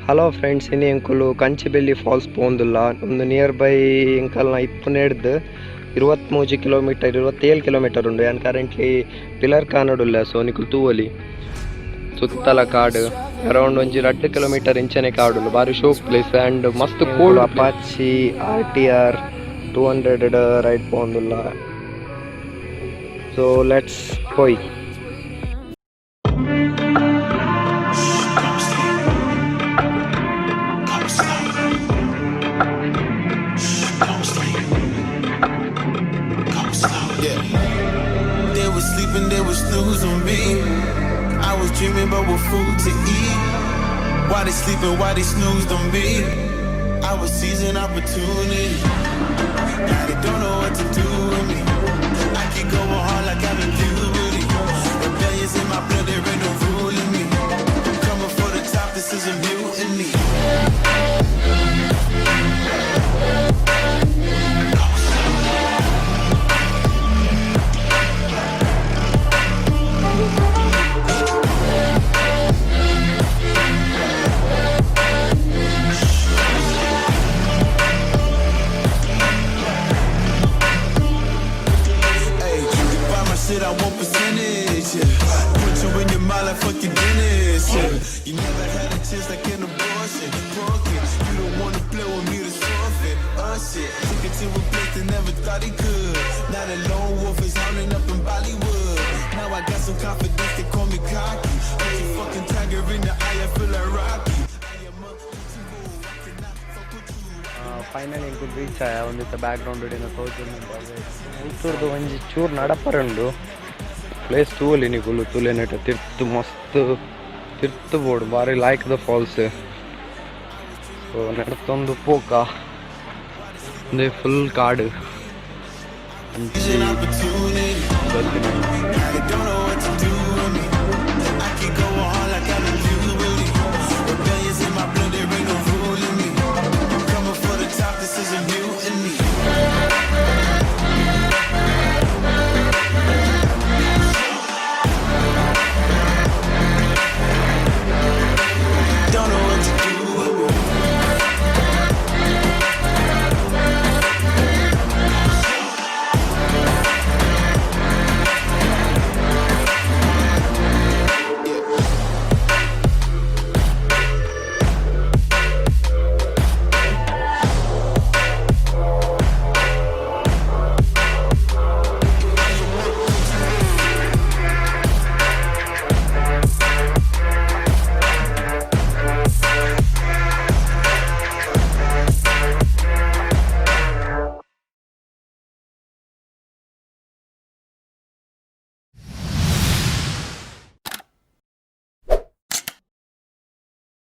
Hello friends, ಇನ್ನು ಎಂಕುಲು ಕಂಚಿಬೆಲ್ಲಿ falls ಪೋಂದುಲ್ಲ ಒಂದು ನಿಯರ್ ಬೈ ಎಂಕಲ್ನ ಇಪ್ಪು ನೆಡ್ದು 23 ಕಿಲೋಮೀಟರ್ 27 ಕಿಲೋಮೀಟರ್ ಉಂಡು. ಯಾನ್ ಕರೆಂಟ್ಲಿ ಪಿಲ್ಲರ್ ಕಾನಡುಲ್ಲ. ಸೊ ನಿಕುಲು ತೂವೊಲಿ ಸುತ್ತಲ ಕಾಡು ಅರೌಂಡ್ ಒಂಜಿ 2 ಕಿಲೋಮೀಟರ್ ಇಂಚನೆ ಕಾಡುಲ್ಲ. ಬಾರಿ ಶೋಕ್ ಪ್ಲೇಸ್ ಆ್ಯಂಡ್ ಮಸ್ತ್ ಕೂಲ್. ಅಪಾಚಿ RTR 200 ರೈಡ್ ಪೋಂದುಲ್ಲ. ಸೊ ಲೆಟ್ಸ್ ಹೋಯ್. They was snooze on me. I was dreaming about what food to eat. Why they sleeping, why they snoozed on me? I was seizing opportunity. Now they don't know what to do with me. I keep going hard like I'm in puberty. Rebellions in my blood, there ain't no ruling me. I'm coming for the top, this is a mutiny. Shit, I want percentage, yeah. Put you in your mind like fucking Dennis, yeah. You never had a chance like an abortion. Broken, you don't wanna play with me to forfeit. Shit, took it to a place they never thought he could. Now the lone wolf is howling up in Bollywood. Now I got some confidence, they call me cocky. I'm a fucking tiger in the eye, I feel like Rocky. Finally ಎಂಕುಲು reach ಆಯ. ಒಂದಿತ್ತ back ground ಹಿಡಿನ ತೋಜುಂಡು ಉತ್ತೂರ್ದು ಒಂಜಿ ಚೂರು ನಡಪರುಂಡು. Place ತೂವೊಲಿ ನಿಕುಲು ತುಲೆನೆಟ ತಿರ್ತು ಮಸ್ತ್ ತಿರ್ತು ಬೋಡು ಬಾರಿ ಲೈಕ್ ದ ಫಾಲ್ಸ್. ಸೊ ನಡತೊಂದು ಪೋಕ ಒಂದೇ ಫುಲ್ ಕಾಡು ಅಂಚಿ